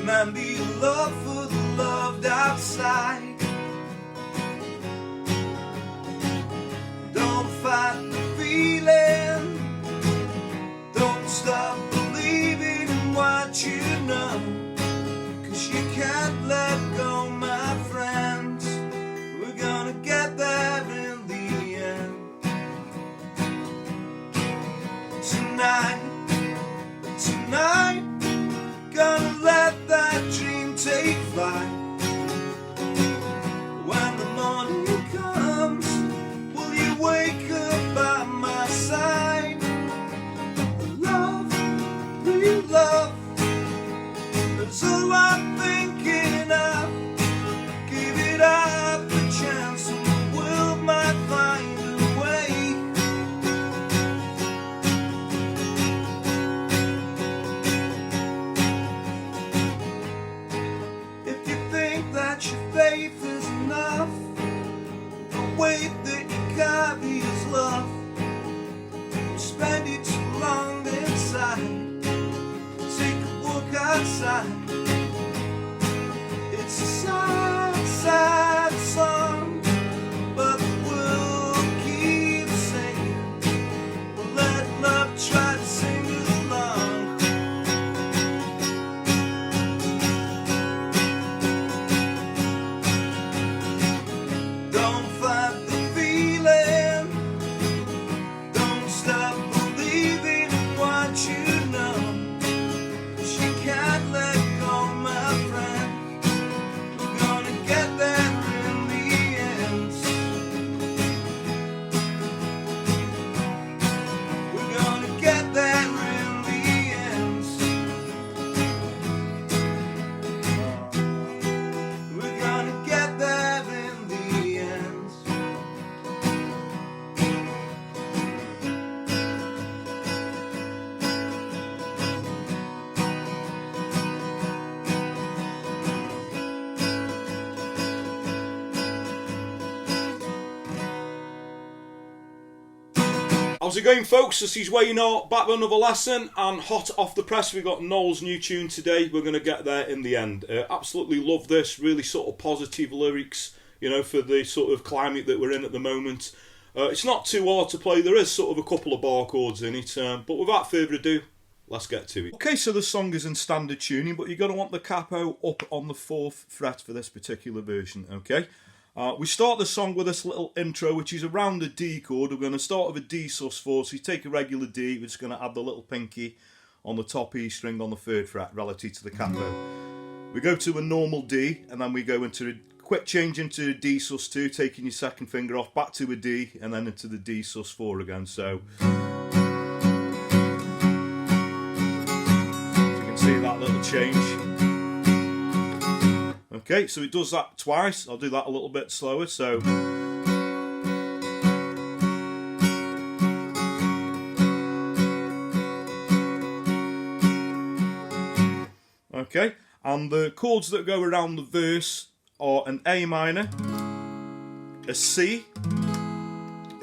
Remember your love for the loved outside. Don't fight the feeling. Don't stop believing in what you know. 'Cause you can't let go, my friends. We're gonna get there in the end. Tonight, gonna let that dream take flight. When the morning comes, will you wake up by my side? Love, real love, that's all I'm thinking of. Give it up a chance and the world might find a way. If you think that your faith is enough, the weight that you carry is love. You spend it too long inside. Take a walk outside. It's a sad, sad song, but the world keeps singing. Let love try to sing along. Don't fight the feeling. Don't stop believing in what you know. 'Cause you can't let go, my friend. We're gonna get there in the end. We're gonna get there in the end. We're gonna get there in the end. How's it going, folks? This is Wayne Hart, back with another lesson, and hot off the press we got Noel's new tune today. We're going to get there in the end. Absolutely love this, really sort of positive lyrics, you know, for the sort of climate that we're in at the moment. It's not too hard to play, there is sort of a couple of bar chords in it, but without further ado, let's get to it. Okay, so the song is in standard tuning, but you're going to want the capo up on the 4th fret for this particular version, okay? We start the song with this little intro, which is around the D chord. We're going to start with a D sus4, so you take a regular D, we're just going to add the little pinky on the top E string on the 3rd fret relative to the capo. We go to a normal D, and then we go into a quick change into a D sus2, taking your second finger off, back to a D, and then into the D sus4 again. So you can see that little change. Okay, so it does that twice. I'll do that a little bit slower. So okay, and the chords that go around the verse are an A minor, a C,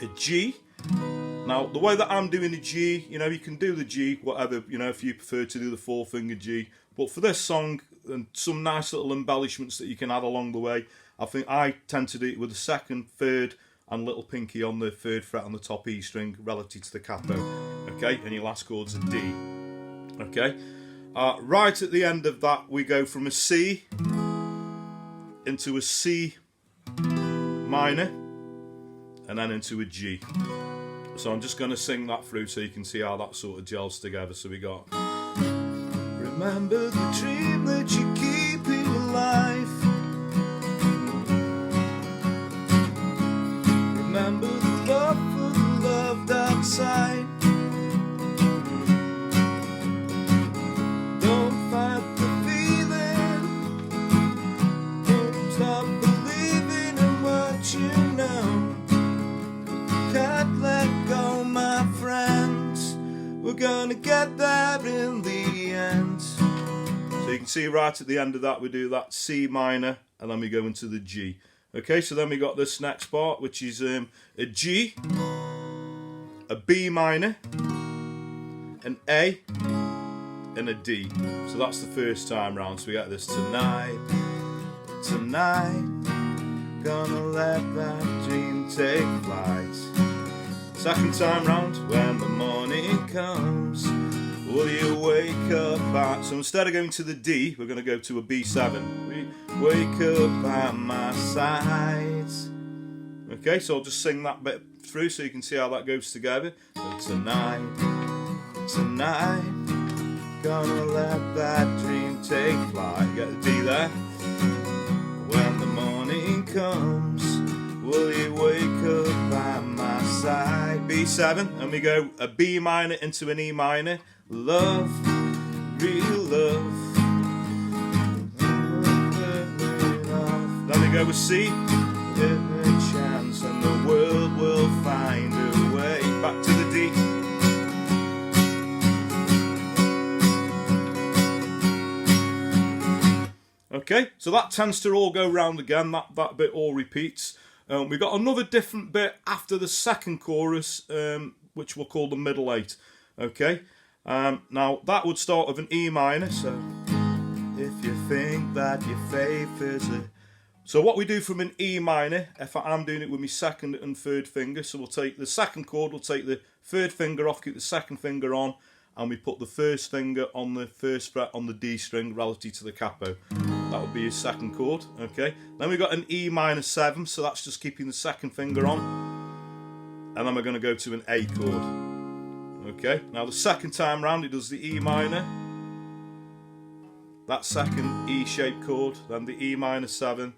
a G. Now, the way that I'm doing the G, you know, you can do the G, whatever, you know, if you prefer to do the 4-finger G. But for this song, and some nice little embellishments that you can add along the way, I think I tend to do it with the 2nd, 3rd, and little pinky on the 3rd fret on the top E string relative to the capo. Okay, and your last chord's a D. Okay, right at the end of that, we go from a C into a C minor, and then into a G. So I'm just going to sing that through so you can see how that sort of gels together. So we got: Remember the dream that you keep in your life. Remember the love for the loved outside. Don't fight the feeling. Don't stop believing in what you know. Can't let go, my friends. We're gonna get there in the end. So you can see right at the end of that we do that C minor, and then we go into the G. Okay, so then we got this next part, which is a G, a B minor, an A, and a D. So that's the first time round. So we get this tonight, tonight, gonna let that dream take flight. Second time round, when the morning comes, will you wake up at... So instead of going to the D, we're going to go to a B7. We wake up at my side. Okay, so I'll just sing that bit through so you can see how that goes together. So tonight, tonight, gonna let that dream take flight. Get the D there. When the morning comes, will you wake up at my side? B7, and we go a B minor into an E minor. Love, real love. Then we go with C. Give a chance and the world will find a way. Back to the D. Okay, so that tends to all go round again. That bit all repeats. We got another different bit after the second chorus, which we'll call the middle eight. Okay, now that would start with an E minor. So if you think that your faith is a... So what we do from an E minor, if I'm doing it with my second and third finger, so we'll take the second chord, we'll take the third finger off, keep the second finger on, and we put the first finger on the first fret on the D string relative to the capo. That would be your second chord, okay? Then we've got an E minor 7, so that's just keeping the second finger on. And then we're going to go to an A chord. Okay, now the second time round it does the E minor, that second E-shaped chord, then the E minor 7.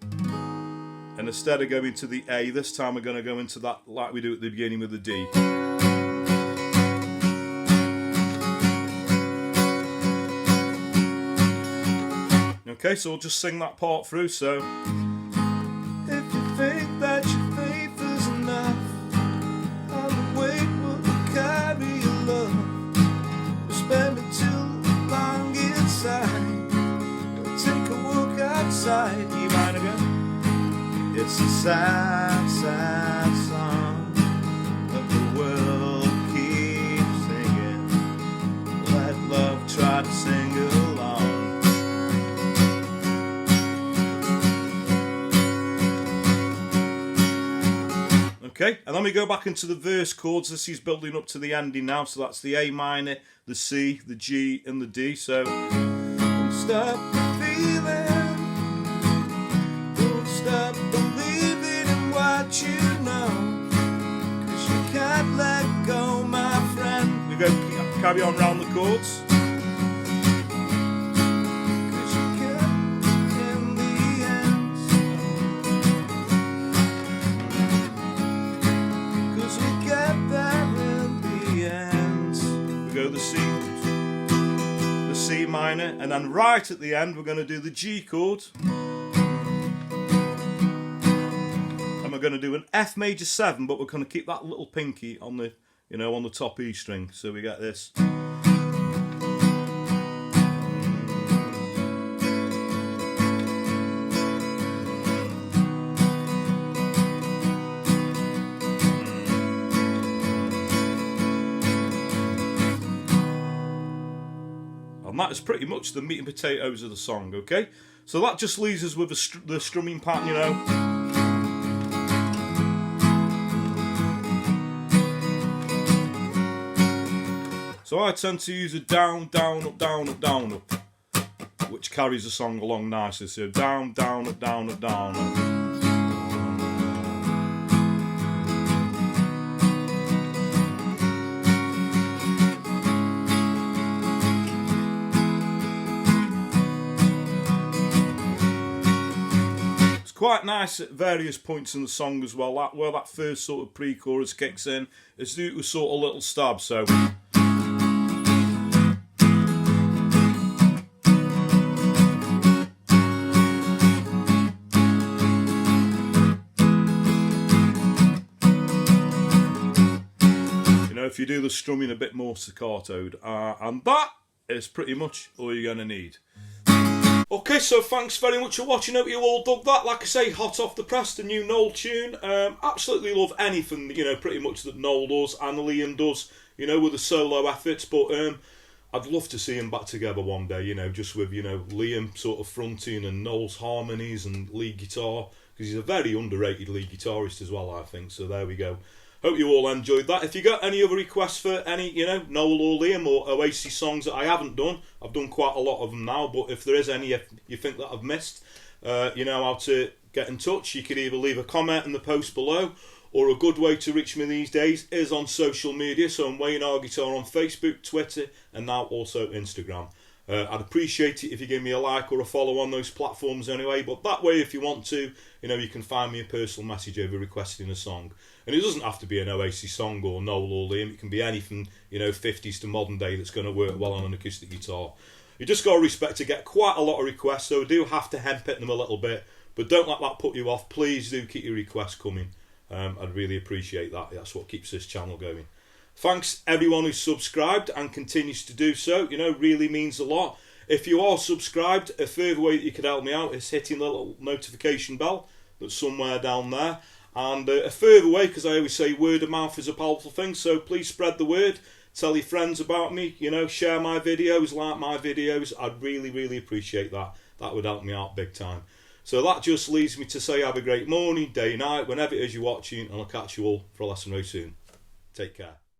And instead of going to the A, this time we're going to go into that like we do at the beginning with the D. Okay, so we'll just sing that part through. So, if you think that your faith is enough, all the weight will carry your love. We'll spend it too long inside. We'll take a walk outside. E minor again. It's a sad, sad song that the world keeps singing. Let love try to sing along. Okay, and then we go back into the verse chords. This is building up to the ending now. So that's the A minor, the C, the G, and the D. So don't stop feeling, don't stop believing in what you know, 'cause you can't let go, my friend. We go carry on round the chords. The C minor, and then right at the end we're going to do the G chord, and we're going to do an F major 7, but we're going to keep that little pinky on the, on the top E string. So we get this. And that is pretty much the meat and potatoes of the song, okay? So that just leaves us with the strumming pattern, So I tend to use a down, down, up, down, up, down, up, which carries the song along nicely. So down, down, up, down, up, down, up. Quite nice at various points in the song as well. Where that first sort of pre-chorus kicks in, it's do with sort of little stab. So, if you do the strumming a bit more staccatoed, and that is pretty much all you're gonna need. Okay, so thanks very much for watching. Hope you all dug that. Like I say, hot off the press, the new Noel tune. Absolutely love anything, pretty much that Noel does and Liam does, with the solo efforts. But I'd love to see them back together one day, you know, just with, you know, Liam sort of fronting and Noel's harmonies and lead guitar, because he's a very underrated lead guitarist as well, I think. So there we go. Hope you all enjoyed that. If you got any other requests for any, you know, Noel or Liam or Oasis songs that I haven't done, I've done quite a lot of them now, but if there is any you think that I've missed, you know how to get in touch. You could either leave a comment in the post below, or a good way to reach me these days is on social media. So I'm Wayne R Guitar on Facebook, Twitter, and now also Instagram. I'd appreciate it if you give me a like or a follow on those platforms anyway, but that way if you want to, you know, you can find me a personal message over requesting a song. And it doesn't have to be an Oasis song or Noel or Liam, it can be anything, you know, 50s to modern day that's going to work well on an acoustic guitar. You just got to respect to get quite a lot of requests, so I do have to handpick them a little bit, but don't let that put you off. Please do keep your requests coming. I'd really appreciate that. That's what keeps this channel going. Thanks everyone who's subscribed and continues to do so. You know, really means a lot. If you are subscribed, a further way that you could help me out is hitting the little notification bell that's somewhere down there. And a further way, because I always say word of mouth is a powerful thing, so please spread the word. Tell your friends about me, you know, share my videos, like my videos. I'd really, really appreciate that. That would help me out big time. So that just leaves me to say have a great morning, day, night, whenever it is you're watching, and I'll catch you all for a lesson very soon. Take care.